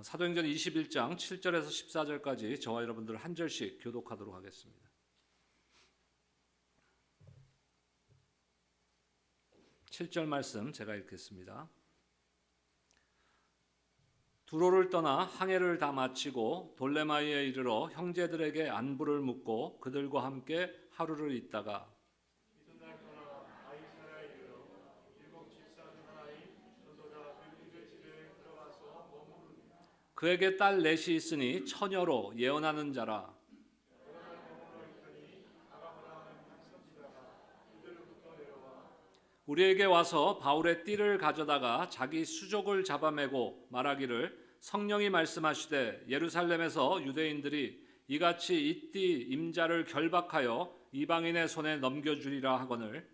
사도행전 21장 7절에서 14절까지 저와 여러분들 한 절씩 교독하도록 하겠습니다. 7절 말씀 제가 읽겠습니다. 두로를 떠나 항해를 다 마치고 돌레마이에 이르러 형제들에게 안부를 묻고 그들과 함께 하루를 있다가 그에게 딸 넷이 있으니 처녀로 예언하는 자라. 우리에게 와서 바울의 띠를 가져다가 자기 수족을 잡아매고 말하기를 성령이 말씀하시되 예루살렘에서 유대인들이 이같이 이 띠 임자를 결박하여 이방인의 손에 넘겨주리라 하거늘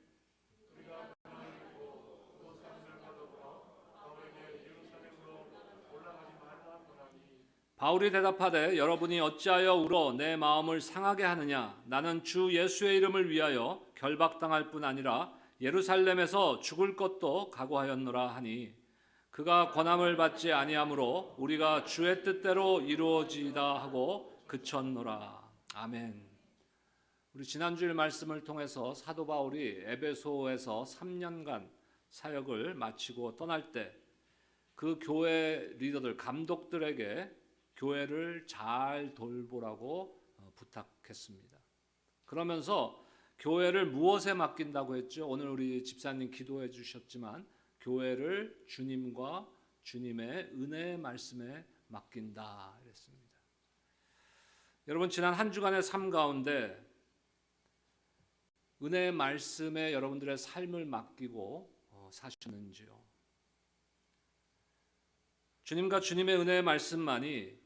바울이 대답하되 여러분이 어찌하여 울어 내 마음을 상하게 하느냐. 나는 주 예수의 이름을 위하여 결박당할 뿐 아니라 예루살렘에서 죽을 것도 각오하였노라 하니 그가 권함을 받지 아니하므로 우리가 주의 뜻대로 이루어지이다 하고 그쳤노라. 아멘. 우리 지난주일 말씀을 통해서 사도 바울이 에베소에서 3년간 사역을 마치고 떠날 때 그 교회 리더들 감독들에게 교회를 잘 돌보라고 부탁했습니다. 그러면서 교회를 무엇에 맡긴다고 했죠? 오늘 우리 집사님 기도해 주셨지만 교회를 주님과 주님의 은혜의 말씀에 맡긴다 그랬습니다. 여러분 지난 한 주간의 삶 가운데 은혜의 말씀에 여러분들의 삶을 맡기고 사셨는지요? 주님과 주님의 은혜의 말씀만이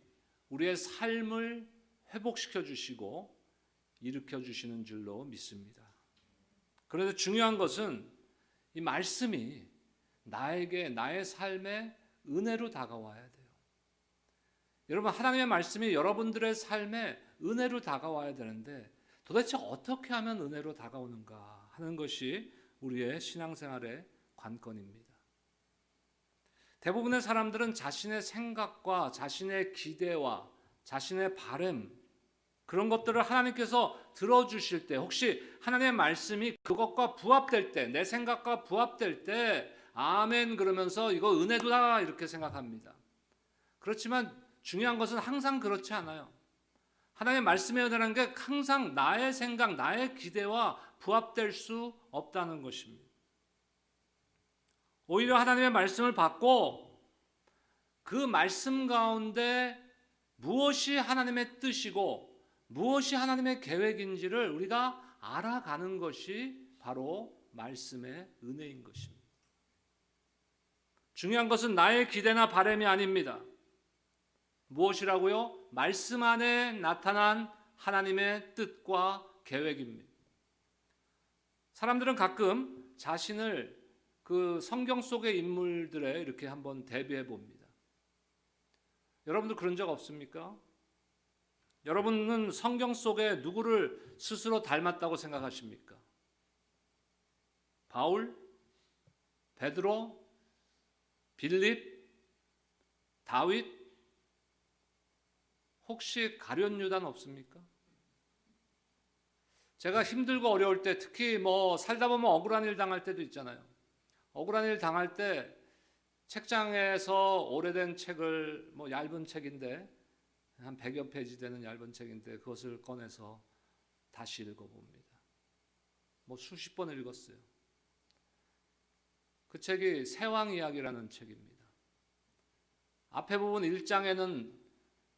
우리의 삶을 회복시켜 주시고 일으켜 주시는 줄로 믿습니다. 그런데 중요한 것은 이 말씀이 나에게 나의 삶에 은혜로 다가와야 돼요. 여러분 하나님의 말씀이 여러분들의 삶에 은혜로 다가와야 되는데 도대체 어떻게 하면 은혜로 다가오는가 하는 것이 우리의 신앙생활의 관건입니다. 대부분의 사람들은 자신의 생각과 자신의 기대와 자신의 바람 그런 것들을 하나님께서 들어주실 때 혹시 하나님의 말씀이 그것과 부합될 때 내 생각과 부합될 때 아멘 그러면서 이거 은혜도다 이렇게 생각합니다. 그렇지만 중요한 것은 항상 그렇지 않아요. 하나님의 말씀의 은혜라는 게 항상 나의 생각, 나의 기대와 부합될 수 없다는 것입니다. 오히려 하나님의 말씀을 받고 그 말씀 가운데 무엇이 하나님의 뜻이고 무엇이 하나님의 계획인지를 우리가 알아가는 것이 바로 말씀의 은혜인 것입니다. 중요한 것은 나의 기대나 바람이 아닙니다. 무엇이라고요? 말씀 안에 나타난 하나님의 뜻과 계획입니다. 사람들은 가끔 자신을 그 성경 속의 인물들에 이렇게 한번 대비해 봅니다. 여러분들 그런 적 없습니까? 여러분은 성경 속에 누구를 스스로 닮았다고 생각하십니까? 바울, 베드로, 빌립, 다윗, 혹시 가룟 유다는 없습니까? 제가 힘들고 어려울 때 특히 살다 보면 억울한 일 당할 때도 있잖아요. 억울한 일 당할 때 책장에서 오래된 책을 얇은 책인데 한 100여 페이지 되는 얇은 책인데 그것을 꺼내서 다시 읽어봅니다. 수십 번을 읽었어요. 그 책이 세왕 이야기라는 책입니다. 앞에 부분 1장에는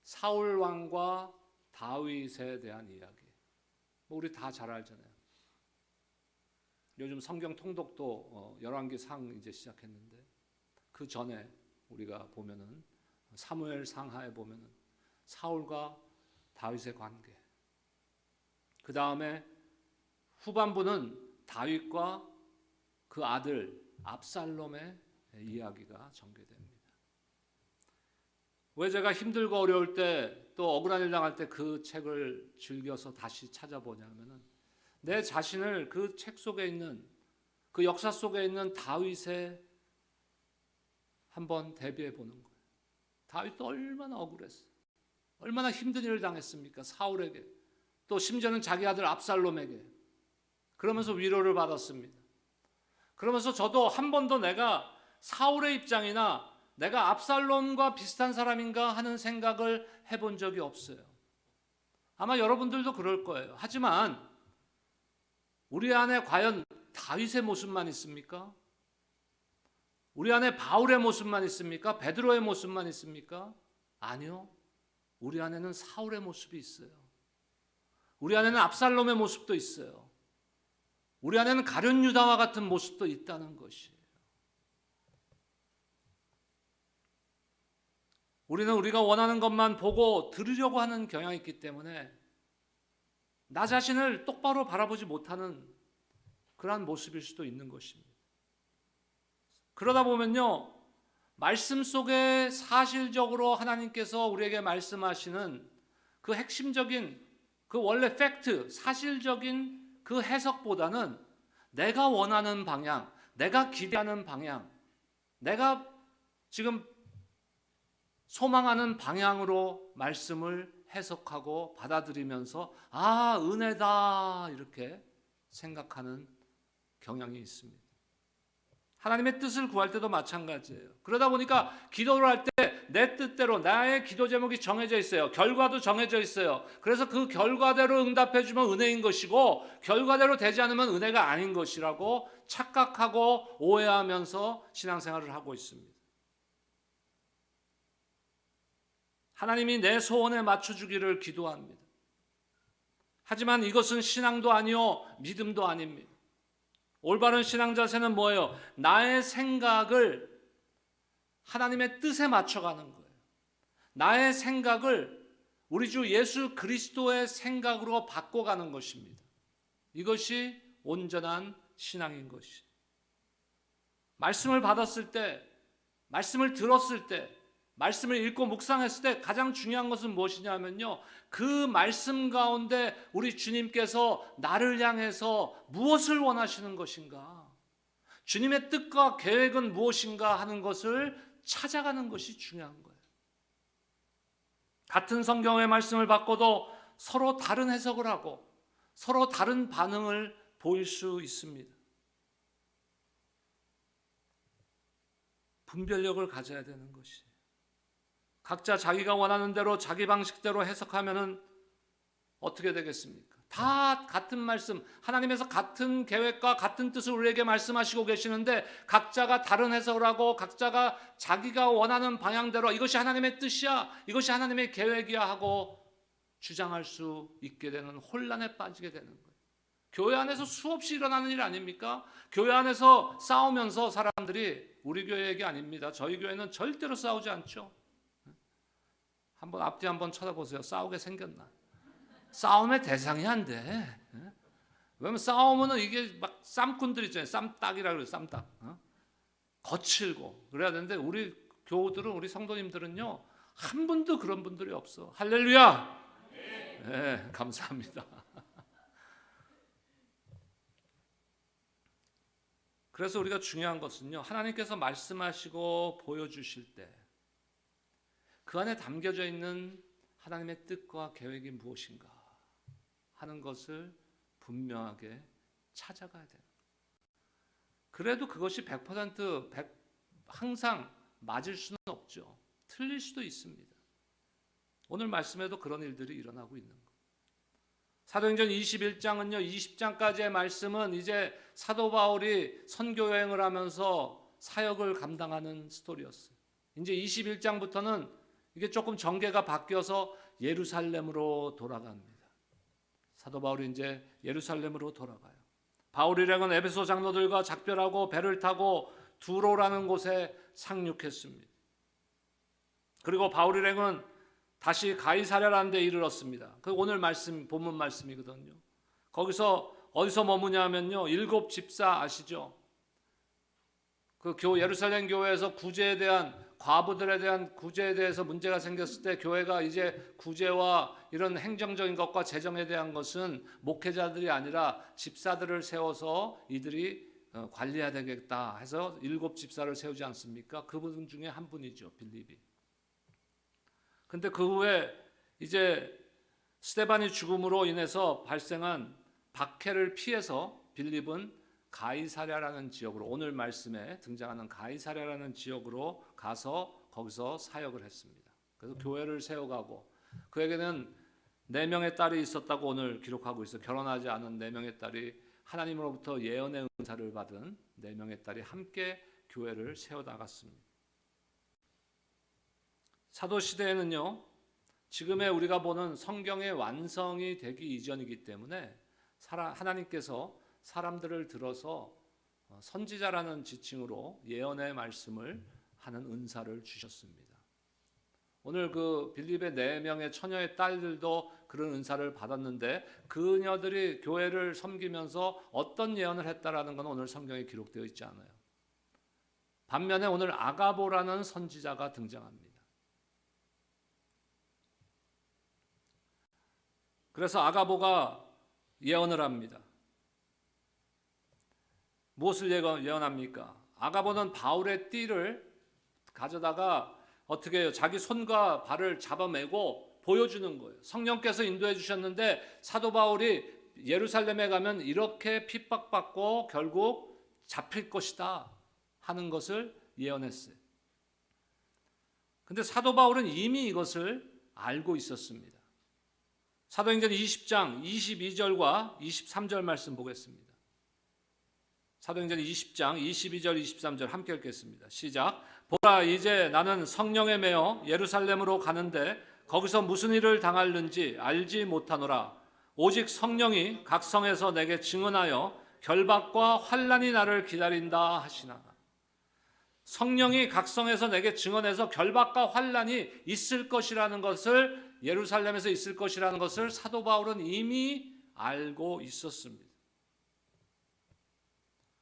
사울 왕과 다윗에 대한 이야기. 우리 다 잘 알잖아요. 요즘 성경 통독도 열왕기상 이제 시작했는데 그 전에 우리가 보면은 사무엘 상하에 보면은 사울과 다윗의 관계. 그 다음에 후반부는 다윗과 그 아들 압살롬의 이야기가 전개됩니다. 왜 제가 힘들고 어려울 때 또 억울한 일 당할 때 그 책을 즐겨서 다시 찾아보냐면은 내 자신을 그 책 속에 있는 그 역사 속에 있는 다윗에 한번 대비해 보는 거예요. 다윗도 얼마나 억울했어. 얼마나 힘든 일을 당했습니까? 사울에게. 또 심지어는 자기 아들 압살롬에게. 그러면서 위로를 받았습니다. 그러면서 저도 한 번도 내가 사울의 입장이나 내가 압살롬과 비슷한 사람인가 하는 생각을 해본 적이 없어요. 아마 여러분들도 그럴 거예요. 하지만 우리 안에 과연 다윗의 모습만 있습니까? 우리 안에 바울의 모습만 있습니까? 베드로의 모습만 있습니까? 아니요. 우리 안에는 사울의 모습이 있어요. 우리 안에는 압살롬의 모습도 있어요. 우리 안에는 가룟 유다와 같은 모습도 있다는 것이에요. 우리는 우리가 원하는 것만 보고 들으려고 하는 경향이 있기 때문에 나 자신을 똑바로 바라보지 못하는 그러한 모습일 수도 있는 것입니다. 그러다 보면요, 말씀 속에 사실적으로 하나님께서 우리에게 말씀하시는 그 핵심적인 그 원래 팩트, 사실적인 그 해석보다는 내가 원하는 방향, 내가 기대하는 방향, 내가 지금 소망하는 방향으로 말씀을 해석하고 받아들이면서 아, 은혜다 이렇게 생각하는 경향이 있습니다. 하나님의 뜻을 구할 때도 마찬가지예요. 그러다 보니까 기도를 할 때 내 뜻대로 나의 기도 제목이 정해져 있어요. 결과도 정해져 있어요. 그래서 그 결과대로 응답해 주면 은혜인 것이고 결과대로 되지 않으면 은혜가 아닌 것이라고 착각하고 오해하면서 신앙생활을 하고 있습니다. 하나님이 내 소원에 맞춰주기를 기도합니다. 하지만 이것은 신앙도 아니요 믿음도 아닙니다. 올바른 신앙 자세는 뭐예요? 나의 생각을 하나님의 뜻에 맞춰가는 거예요. 나의 생각을 우리 주 예수 그리스도의 생각으로 바꿔가는 것입니다. 이것이 온전한 신앙인 것이. 말씀을 받았을 때, 말씀을 들었을 때, 말씀을 읽고 묵상했을 때 가장 중요한 것은 무엇이냐면요, 그 말씀 가운데 우리 주님께서 나를 향해서 무엇을 원하시는 것인가, 주님의 뜻과 계획은 무엇인가 하는 것을 찾아가는 것이 중요한 거예요. 같은 성경의 말씀을 받고도 서로 다른 해석을 하고 서로 다른 반응을 보일 수 있습니다. 분별력을 가져야 되는 것이. 각자 자기가 원하는 대로 자기 방식대로 해석하면은 어떻게 되겠습니까? 다 같은 말씀, 하나님에서 같은 계획과 같은 뜻을 우리에게 말씀하시고 계시는데 각자가 다른 해석을 하고 각자가 자기가 원하는 방향대로 이것이 하나님의 뜻이야, 이것이 하나님의 계획이야 하고 주장할 수 있게 되는 혼란에 빠지게 되는 거예요. 교회 안에서 수없이 일어나는 일 아닙니까? 교회 안에서 싸우면서 사람들이, 우리 교회 얘기 아닙니다. 저희 교회는 절대로 싸우지 않죠. 한번 앞뒤 한번 쳐다보세요. 싸우게 생겼나? 싸움의 대상이 안 돼. 왜냐면 싸우면은 이게 막 쌈꾼들 있잖아요. 쌈딱이라 그래요. 쌈딱. 거칠고 그래야 되는데 우리 교우들은, 우리 성도님들은요, 한 분도 그런 분들이 없어. 할렐루야. 네, 감사합니다. 그래서 우리가 중요한 것은요, 하나님께서 말씀하시고 보여주실 때 그 안에 담겨져 있는 하나님의 뜻과 계획이 무엇인가 하는 것을 분명하게 찾아가야 돼요. 그래도 그것이 100% 항상 맞을 수는 없죠. 틀릴 수도 있습니다. 오늘 말씀에도 그런 일들이 일어나고 있는 거예요. 사도행전 21장은요, 20장까지의 말씀은 이제 사도 바울이 선교 여행을 하면서 사역을 감당하는 스토리였어요. 이제 21장부터는 이게 조금 전개가 바뀌어서 예루살렘으로 돌아갑니다. 사도 바울이 이제 예루살렘으로 돌아가요. 바울 일행은 에베소 장로들과 작별하고 배를 타고 두로라는 곳에 상륙했습니다. 그리고 바울 일행은 다시 가이사랴라는 데 이르렀습니다. 그 오늘 말씀, 본문 말씀이거든요. 거기서 어디서 머무냐면요, 7 집사 아시죠? 그 예루살렘 교회에서 구제에 대한, 과부들에 대한 구제에 대해서 문제가 생겼을 때 교회가 이제 구제와 이런 행정적인 것과 재정에 대한 것은 목회자들이 아니라 집사들을 세워서 이들이 관리해야 되겠다 해서 7 집사를 세우지 않습니까? 그분 중에 한 분이죠, 빌립이. 근데 그 후에 이제 스데반이 죽음으로 인해서 발생한 박해를 피해서 빌립은 가이사랴라는 지역으로, 오늘 말씀에 등장하는 가이사랴라는 지역으로 가서 거기서 사역을 했습니다. 그래서 교회를 세워가고, 그에게는 4명의 딸이 있었다고 오늘 기록하고 있어. 결혼하지 않은 4명의 딸이 하나님으로부터 예언의 은사를 받은 4명의 딸이 함께 교회를 세워나갔습니다. 사도시대에는요, 지금의 우리가 보는 성경의 완성이 되기 이전이기 때문에 하나님께서 사람들을 들어서 선지자라는 지칭으로 예언의 말씀을 하는 은사를 주셨습니다. 오늘 그 빌립의 4명의 처녀의 딸들도 그런 은사를 받았는데, 그녀들이 교회를 섬기면서 어떤 예언을 했다라는 건 오늘 성경에 기록되어 있지 않아요. 반면에 오늘 아가보라는 선지자가 등장합니다. 그래서 아가보가 예언을 합니다. 무엇을 예언합니까? 아가보는 바울의 띠를 가져다가 어떻게 해요? 자기 손과 발을 잡아매고 보여주는 거예요. 성령께서 인도해 주셨는데 사도 바울이 예루살렘에 가면 이렇게 핍박받고 결국 잡힐 것이다 하는 것을 예언했어요. 근데 사도 바울은 이미 이것을 알고 있었습니다. 사도행전 20장 22절과 23절 말씀 보겠습니다. 사도행전 20장 22절 23절 함께 읽겠습니다. 시작. 보라, 이제 나는 성령에 매여 예루살렘으로 가는데 거기서 무슨 일을 당할는지 알지 못하노라. 오직 성령이 각 성에서 내게 증언하여 결박과 환난이 나를 기다린다 하시나. 성령이 각 성에서 내게 증언해서 결박과 환난이 있을 것이라는 것을, 예루살렘에서 있을 것이라는 것을 사도 바울은 이미 알고 있었습니다.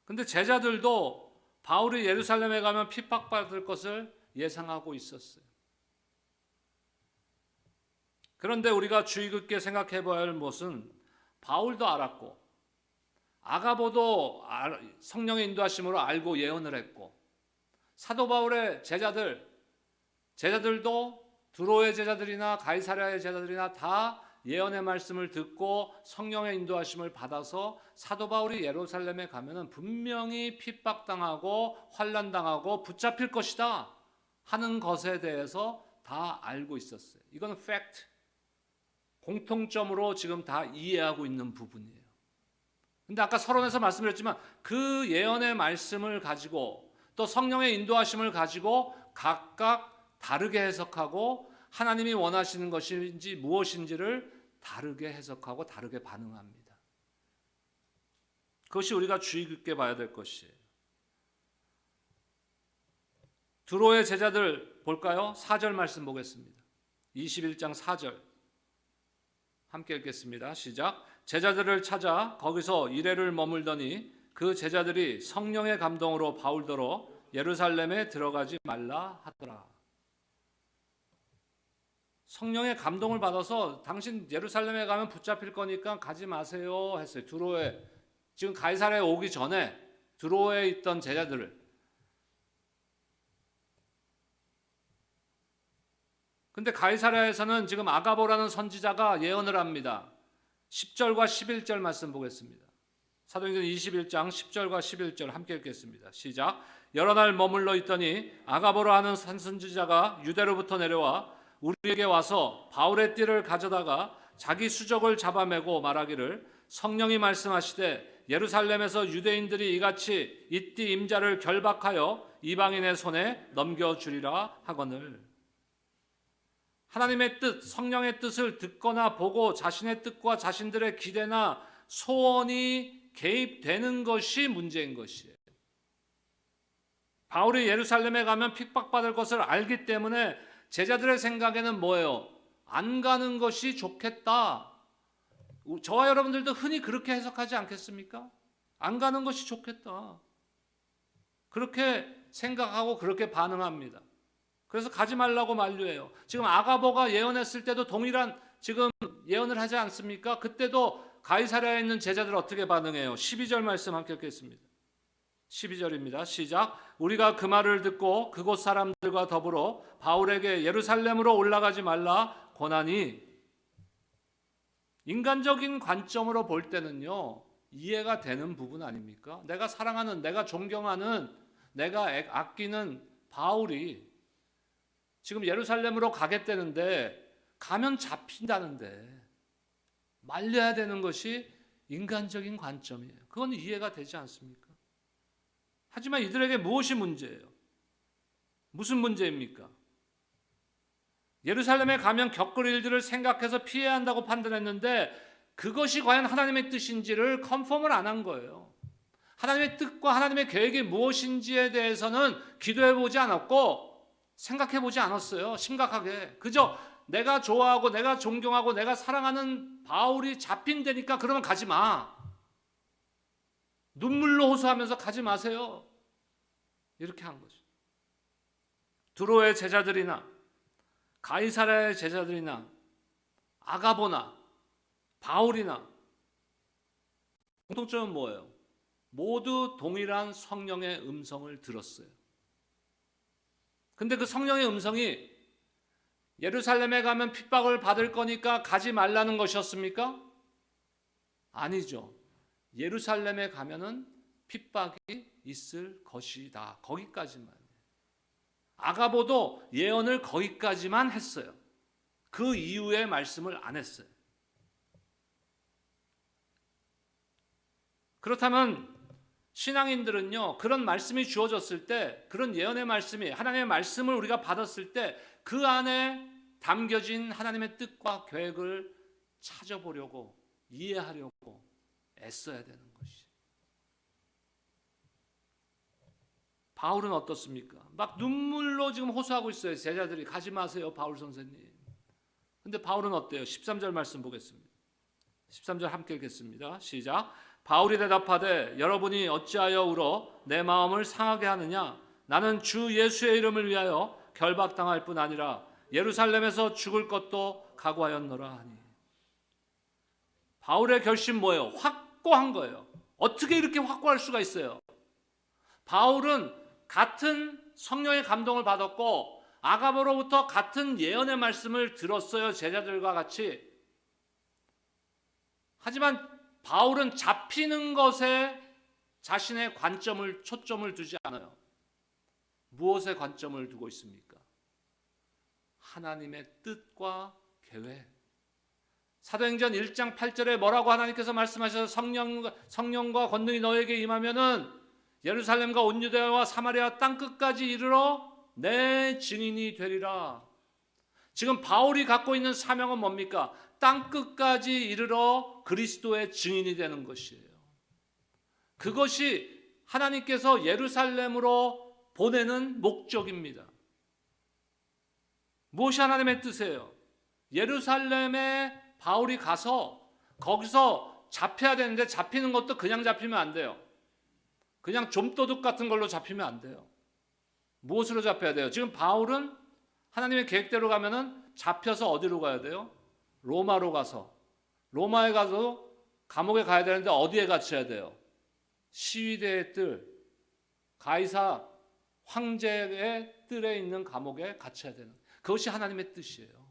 근데 제자들도 바울이 예루살렘에 가면 핍박받을 것을 예상하고 있었어요. 그런데 우리가 주의 깊게 생각해 봐야 할 것은, 바울도 알았고 아가보도 성령의 인도하심으로 알고 예언을 했고, 사도 바울의 제자들도 두로의 제자들이나 가이사랴의 제자들이나 다 예언의 말씀을 듣고 성령의 인도하심을 받아서 사도 바울이 예루살렘에 가면은 분명히 핍박당하고 환난당하고 붙잡힐 것이다 하는 것에 대해서 다 알고 있었어요. 이건 팩트, 공통점으로 지금 다 이해하고 있는 부분이에요. 근데 아까 서론에서 말씀드렸지만 그 예언의 말씀을 가지고 또 성령의 인도하심을 가지고 각각 다르게 해석하고 하나님이 원하시는 것인지 무엇인지를 다르게 해석하고 다르게 반응합니다. 그것이 우리가 주의 깊게 봐야 될 것이에요. 두로의 제자들 볼까요? 4절 말씀 보겠습니다. 21장 4절 함께 읽겠습니다. 시작. 제자들을 찾아 거기서 이레를 머물더니 그 제자들이 성령의 감동으로 바울더러 예루살렘에 들어가지 말라 하더라. 성령의 감동을 받아서 당신 예루살렘에 가면 붙잡힐 거니까 가지 마세요 했어요. 두로에, 지금 가이사랴에 오기 전에 두로에 있던 제자들을. 근데 가이사랴에서는 지금 아가보라는 선지자가 예언을 합니다. 10절과 11절 말씀 보겠습니다. 사도행전 21장 10절과 11절 함께 읽겠습니다. 시작. 여러 날 머물러 있더니 아가보라 하는 선지자가 유대로부터 내려와 우리에게 와서 바울의 띠를 가져다가 자기 수족을 잡아매고 말하기를, 성령이 말씀하시되 예루살렘에서 유대인들이 이같이 이 띠 임자를 결박하여 이방인의 손에 넘겨주리라 하거늘. 하나님의 뜻, 성령의 뜻을 듣거나 보고 자신의 뜻과 자신들의 기대나 소원이 개입되는 것이 문제인 것이에요. 바울이 예루살렘에 가면 핍박받을 것을 알기 때문에 제자들의 생각에는 뭐예요? 안 가는 것이 좋겠다. 저와 여러분들도 흔히 그렇게 해석하지 않겠습니까? 안 가는 것이 좋겠다. 그렇게 생각하고 그렇게 반응합니다. 그래서 가지 말라고 만류해요. 지금 아가보가 예언했을 때도 동일한 지금 예언을 하지 않습니까? 그때도 가이사랴에 있는 제자들 어떻게 반응해요? 12절 말씀 함께 읽겠습니다. 12절입니다. 시작. 우리가 그 말을 듣고 그곳 사람들과 더불어 바울에게 예루살렘으로 올라가지 말라 권하니, 인간적인 관점으로 볼 때는요, 이해가 되는 부분 아닙니까? 내가 사랑하는, 내가 존경하는, 내가 아끼는 바울이 지금 예루살렘으로 가겠다는데, 가면 잡힌다는데 말려야 되는 것이 인간적인 관점이에요. 그건 이해가 되지 않습니까? 하지만 이들에게 무엇이 문제예요? 무슨 문제입니까? 예루살렘에 가면 겪을 일들을 생각해서 피해야 한다고 판단했는데, 그것이 과연 하나님의 뜻인지를 컨펌을 안 한 거예요. 하나님의 뜻과 하나님의 계획이 무엇인지에 대해서는 기도해 보지 않았고 생각해 보지 않았어요. 심각하게. 그저 내가 좋아하고 내가 존경하고 내가 사랑하는 바울이 잡힌다니까 그러면 가지 마. 눈물로 호소하면서 가지 마세요. 이렇게 한 거죠. 두로의 제자들이나 가이사랴의 제자들이나 아가보나 바울이나 공통점은 뭐예요? 모두 동일한 성령의 음성을 들었어요. 근데 그 성령의 음성이 예루살렘에 가면 핍박을 받을 거니까 가지 말라는 것이었습니까? 아니죠. 예루살렘에 가면은 핍박이 있을 것이다. 거기까지만. 아가보도 예언을 거기까지만 했어요. 그 이후의 말씀을 안 했어요. 그렇다면 신앙인들은요, 그런 말씀이 주어졌을 때, 그런 예언의 말씀이, 하나님의 말씀을 우리가 받았을 때 그 안에 담겨진 하나님의 뜻과 계획을 찾아보려고, 이해하려고 애써야 되는 것이. 바울은 어떻습니까? 막 눈물로 지금 호소하고 있어요. 제자들이 가지 마세요, 바울 선생님. 근데 바울은 어때요? 13절 말씀 보겠습니다. 13절 함께 읽겠습니다. 시작. 바울이 대답하되 여러분이 어찌하여 울어 내 마음을 상하게 하느냐? 나는 주 예수의 이름을 위하여 결박당할 뿐 아니라 예루살렘에서 죽을 것도 각오하였노라 하니. 바울의 결심 뭐예요? 확고한 거예요. 어떻게 이렇게 확고할 수가 있어요? 바울은 같은 성령의 감동을 받았고 아가보로부터 같은 예언의 말씀을 들었어요. 제자들과 같이. 하지만 바울은 잡히는 것에 자신의 관점을, 초점을 두지 않아요. 무엇에 관점을 두고 있습니까? 하나님의 뜻과 계획. 사도행전 1장 8절에 뭐라고 하나님께서 말씀하셔서 성령과 권능이 너에게 임하면은 예루살렘과 온 유대와 사마리아 땅끝까지 이르러 내 증인이 되리라. 지금 바울이 갖고 있는 사명은 뭡니까? 땅끝까지 이르러 그리스도의 증인이 되는 것이에요. 그것이 하나님께서 예루살렘으로 보내는 목적입니다. 무엇이 하나님의 뜻이에요? 예루살렘에 바울이 가서 거기서 잡혀야 되는데 잡히는 것도 그냥 잡히면 안 돼요. 그냥 좀도둑 같은 걸로 잡히면 안 돼요. 무엇으로 잡혀야 돼요? 지금 바울은 하나님의 계획대로 가면은 잡혀서 어디로 가야 돼요? 로마로 가서, 로마에 가서 감옥에 가야 되는데 어디에 갇혀야 돼요? 시위대의 뜰, 가이사 황제의 뜰에 있는 감옥에 갇혀야 되는, 그것이 하나님의 뜻이에요.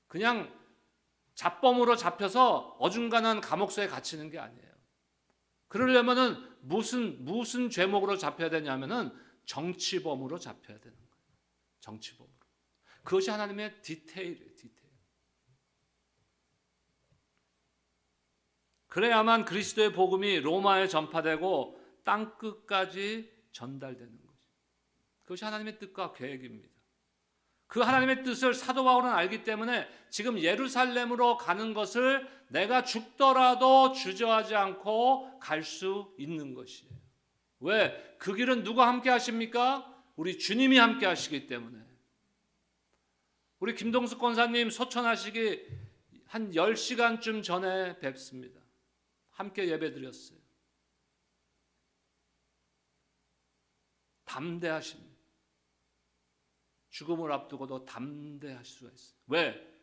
그냥 잡범으로 잡혀서 어중간한 감옥소에 갇히는 게 아니에요. 그러려면은 무슨 죄목으로 잡혀야 되냐면은 정치범으로 잡혀야 되는 거예요. 정치범으로. 그것이 하나님의 디테일이에요. 디테일. 그래야만 그리스도의 복음이 로마에 전파되고 땅 끝까지 전달되는 거죠. 그것이 하나님의 뜻과 계획입니다. 그 하나님의 뜻을 사도 바울은 알기 때문에 지금 예루살렘으로 가는 것을 내가 죽더라도 주저하지 않고 갈 수 있는 것이에요. 왜? 그 길은 누가 함께 하십니까? 우리 주님이 함께 하시기 때문에. 우리 김동숙 권사님 소천하시기 한 10시간쯤 전에 뵙습니다. 함께 예배드렸어요. 담대하십니다. 죽음을 앞두고도 담대할 수가 있어요. 왜?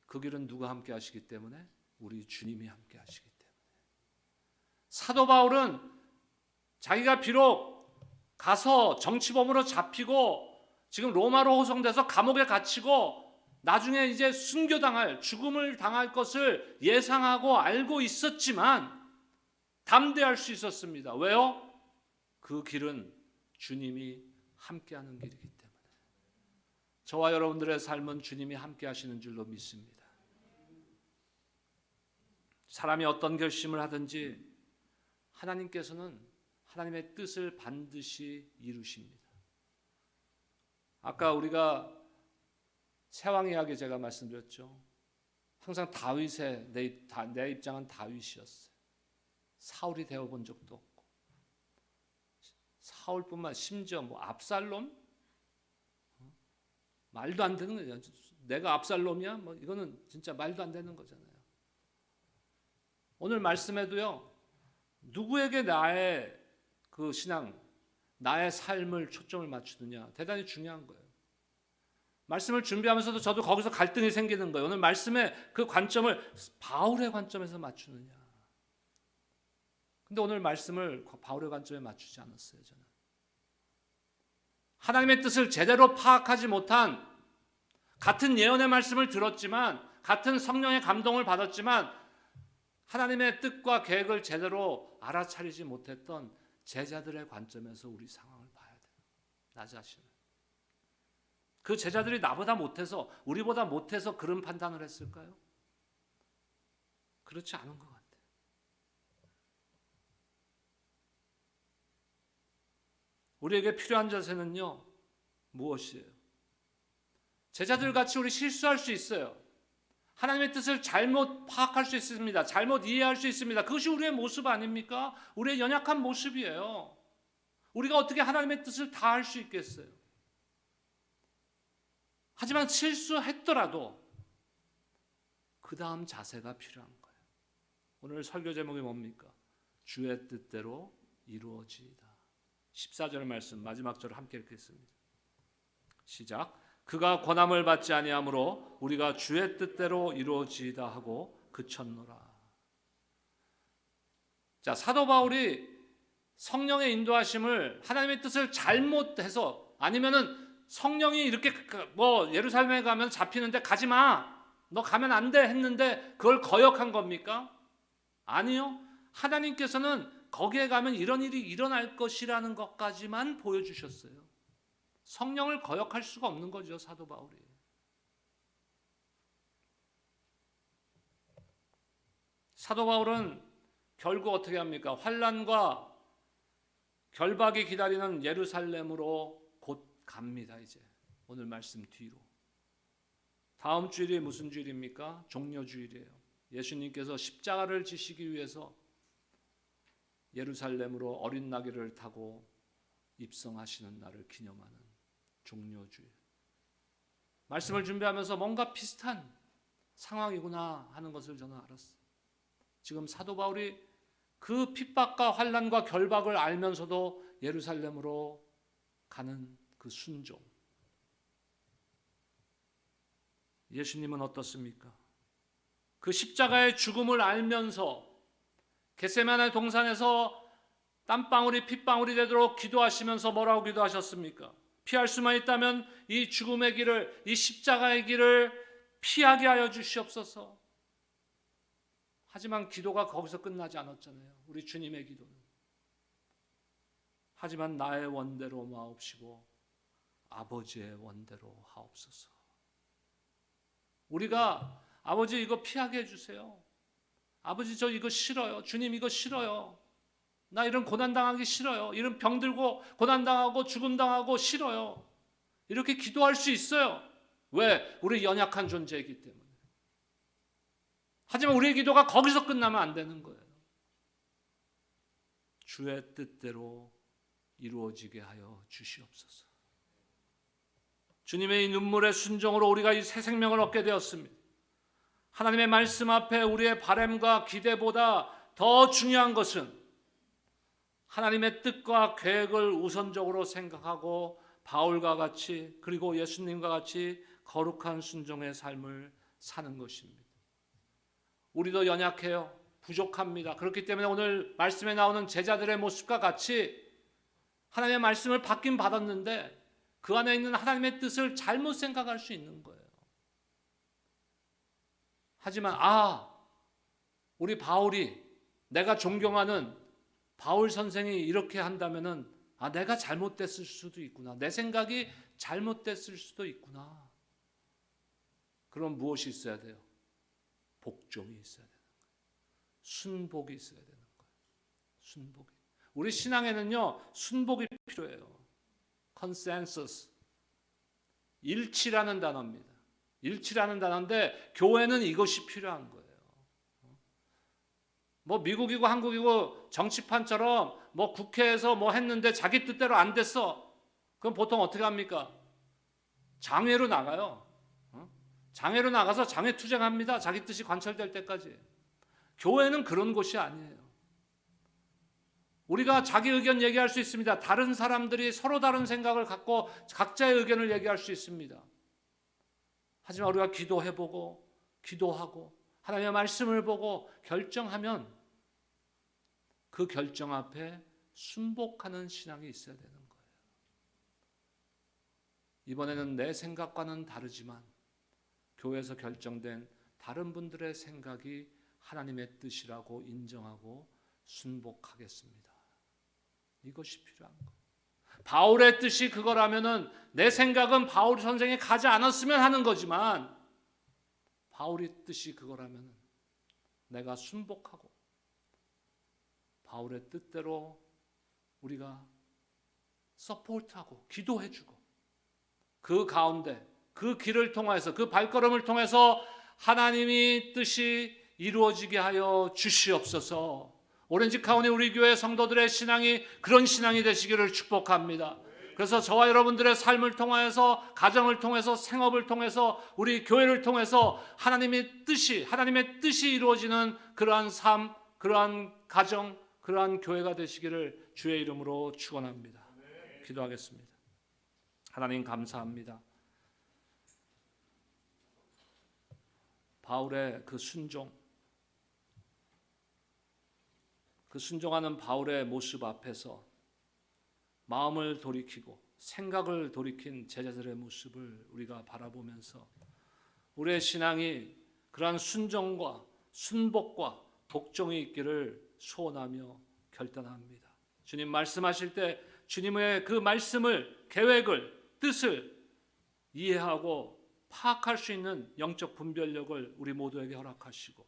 그 길은 누가 함께 하시기 때문에? 우리 주님이 함께 하시기 때문에. 사도 바울은 자기가 비록 가서 정치범으로 잡히고 지금 로마로 호송돼서 감옥에 갇히고 나중에 이제 순교당할, 죽음을 당할 것을 예상하고 알고 있었지만 담대할 수 있었습니다. 왜요? 그 길은 주님이 함께하는 길이기 때문에. 저와 여러분들의 삶은 주님이 함께하시는 줄로 믿습니다. 사람이 어떤 결심을 하든지 하나님께서는 하나님의 뜻을 반드시 이루십니다. 아까 우리가 세왕 이야기 제가 말씀드렸죠. 항상 다윗의 내 입장은 다윗이었어요. 사울이 되어본 적도 없고, 사울뿐만 심지어 압살롬? 말도 안 되는 거죠. 내가 압살롬이야? 이거는 진짜 말도 안 되는 거잖아요. 오늘 말씀에도요, 누구에게 나의 그 신앙, 나의 삶을 초점을 맞추느냐 대단히 중요한 거예요. 말씀을 준비하면서도 저도 거기서 갈등이 생기는 거예요. 오늘 말씀의 그 관점을 바울의 관점에서 맞추느냐. 근데 오늘 말씀을 바울의 관점에 맞추지 않았어요. 저는 하나님의 뜻을 제대로 파악하지 못한, 같은 예언의 말씀을 들었지만, 같은 성령의 감동을 받았지만 하나님의 뜻과 계획을 제대로 알아차리지 못했던 제자들의 관점에서 우리 상황을 봐야 돼요. 나 자신을. 그 제자들이 나보다 못해서, 우리보다 못해서 그런 판단을 했을까요? 그렇지 않은 것 같아요. 우리에게 필요한 자세는요, 무엇이에요? 제자들 같이 우리 실수할 수 있어요. 하나님의 뜻을 잘못 파악할 수 있습니다. 잘못 이해할 수 있습니다. 그것이 우리의 모습 아닙니까? 우리의 연약한 모습이에요. 우리가 어떻게 하나님의 뜻을 다 할 수 있겠어요? 하지만 실수했더라도 그 다음 자세가 필요한 거예요. 오늘 설교 제목이 뭡니까? 주의 뜻대로 이루어지이다. 14절 말씀 마지막 절을 함께 읽겠습니다. 시작. 그가 권함을 받지 아니하므로 우리가 주의 뜻대로 이루어지이다 하고 그쳤노라. 자, 사도 바울이 성령의 인도하심을, 하나님의 뜻을 잘못해서, 아니면은 성령이 이렇게 예루살렘에 가면 잡히는데 가지 마, 너 가면 안 돼 했는데 그걸 거역한 겁니까? 아니요. 하나님께서는 거기에 가면 이런 일이 일어날 것이라는 것까지만 보여주셨어요. 성령을 거역할 수가 없는 거죠, 사도 바울이. 사도 바울은 결국 어떻게 합니까? 환난과 결박이 기다리는 예루살렘으로 곧 갑니다. 이제 오늘 말씀 뒤로. 다음 주일이 무슨 주일입니까? 종려주일이에요. 예수님께서 십자가를 지시기 위해서 예루살렘으로 어린 나귀를 타고 입성하시는 날을 기념하는 종려주일. 말씀을 준비하면서 뭔가 비슷한 상황이구나 하는 것을 저는 알았어요. 지금 사도 바울이 그 핍박과 환난과 결박을 알면서도 예루살렘으로 가는 그 순종. 예수님은 어떻습니까? 그 십자가의 죽음을 알면서 겟세마네 동산에서 땀방울이 핏방울이 되도록 기도하시면서 뭐라고 기도하셨습니까? 피할 수만 있다면 이 죽음의 길을, 이 십자가의 길을 피하게 하여 주시옵소서. 하지만 기도가 거기서 끝나지 않았잖아요. 우리 주님의 기도는. 하지만 나의 원대로 마옵시고 아버지의 원대로 하옵소서. 우리가 아버지 이거 피하게 해주세요. 아버지 저 이거 싫어요. 주님 이거 싫어요. 나 이런 고난당하기 싫어요. 이런 병들고 고난당하고 죽음당하고 싫어요. 이렇게 기도할 수 있어요. 왜? 우리 연약한 존재이기 때문에. 하지만 우리의 기도가 거기서 끝나면 안 되는 거예요. 주의 뜻대로 이루어지게 하여 주시옵소서. 주님의 이 눈물의 순종으로 우리가 이 새 생명을 얻게 되었습니다. 하나님의 말씀 앞에 우리의 바람과 기대보다 더 중요한 것은 하나님의 뜻과 계획을 우선적으로 생각하고 바울과 같이, 그리고 예수님과 같이 거룩한 순종의 삶을 사는 것입니다. 우리도 연약해요. 부족합니다. 그렇기 때문에 오늘 말씀에 나오는 제자들의 모습과 같이 하나님의 말씀을 받긴 받았는데 그 안에 있는 하나님의 뜻을 잘못 생각할 수 있는 거예요. 하지만 우리 바울이, 내가 존경하는 바울 선생이 이렇게 한다면은 내가 잘못됐을 수도 있구나. 내 생각이 잘못됐을 수도 있구나. 그럼 무엇이 있어야 돼요? 복종이 있어야 되는 거예요. 순복이 있어야 되는 거예요. 순복이. 우리 신앙에는요, 순복이 필요해요. 컨센서스. 일치라는 단어입니다. 일치라는 단어인데 교회는 이것이 필요한 거예요. 뭐 미국이고 한국이고 정치판처럼 뭐 국회에서 뭐 했는데 자기 뜻대로 안 됐어. 그럼 보통 어떻게 합니까? 장외로 나가요. 장외로 나가서 장외 투쟁합니다. 자기 뜻이 관철될 때까지. 교회는 그런 곳이 아니에요. 우리가 자기 의견 얘기할 수 있습니다. 다른 사람들이 서로 다른 생각을 갖고 각자의 의견을 얘기할 수 있습니다. 하지만 우리가 기도해보고 기도하고 하나님의 말씀을 보고 결정하면 그 결정 앞에 순복하는 신앙이 있어야 되는 거예요. 이번에는 내 생각과는 다르지만 교회에서 결정된 다른 분들의 생각이 하나님의 뜻이라고 인정하고 순복하겠습니다. 이것이 필요한 거예요. 바울의 뜻이 그거라면은 내 생각은 바울 선생이 가지 않았으면 하는 거지만 바울의 뜻이 그거라면 내가 순복하고 바울의 뜻대로 우리가 서포트하고 기도해주고 그 가운데 그 길을 통해서 그 발걸음을 통해서 하나님이 뜻이 이루어지게 하여 주시옵소서. 오렌지 카운티 우리 교회 성도들의 신앙이 그런 신앙이 되시기를 축복합니다. 그래서 저와 여러분들의 삶을 통해서 가정을 통해서 생업을 통해서 우리 교회를 통해서 하나님의 뜻이 이루어지는 그러한 삶, 그러한 가정, 그러한 교회가 되시기를 주의 이름으로 축원합니다. 기도하겠습니다. 하나님 감사합니다. 바울의 그 순종하는 바울의 모습 앞에서 마음을 돌이키고 생각을 돌이킨 제자들의 모습을 우리가 바라보면서 우리의 신앙이 그러한 순종과 순복과 복종이 있기를 소원하며 결단합니다. 주님 말씀하실 때 주님의 그 말씀을, 계획을, 뜻을 이해하고 파악할 수 있는 영적 분별력을 우리 모두에게 허락하시고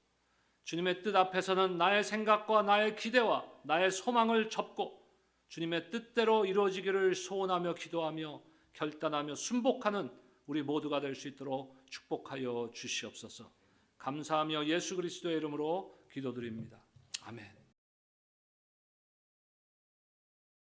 주님의 뜻 앞에서는 나의 생각과 나의 기대와 나의 소망을 접고 주님의 뜻대로 이루어지기를 소원하며 기도하며 결단하며 순복하는 우리 모두가 될 수 있도록 축복하여 주시옵소서. 감사하며 예수 그리스도의 이름으로 기도드립니다. 아멘.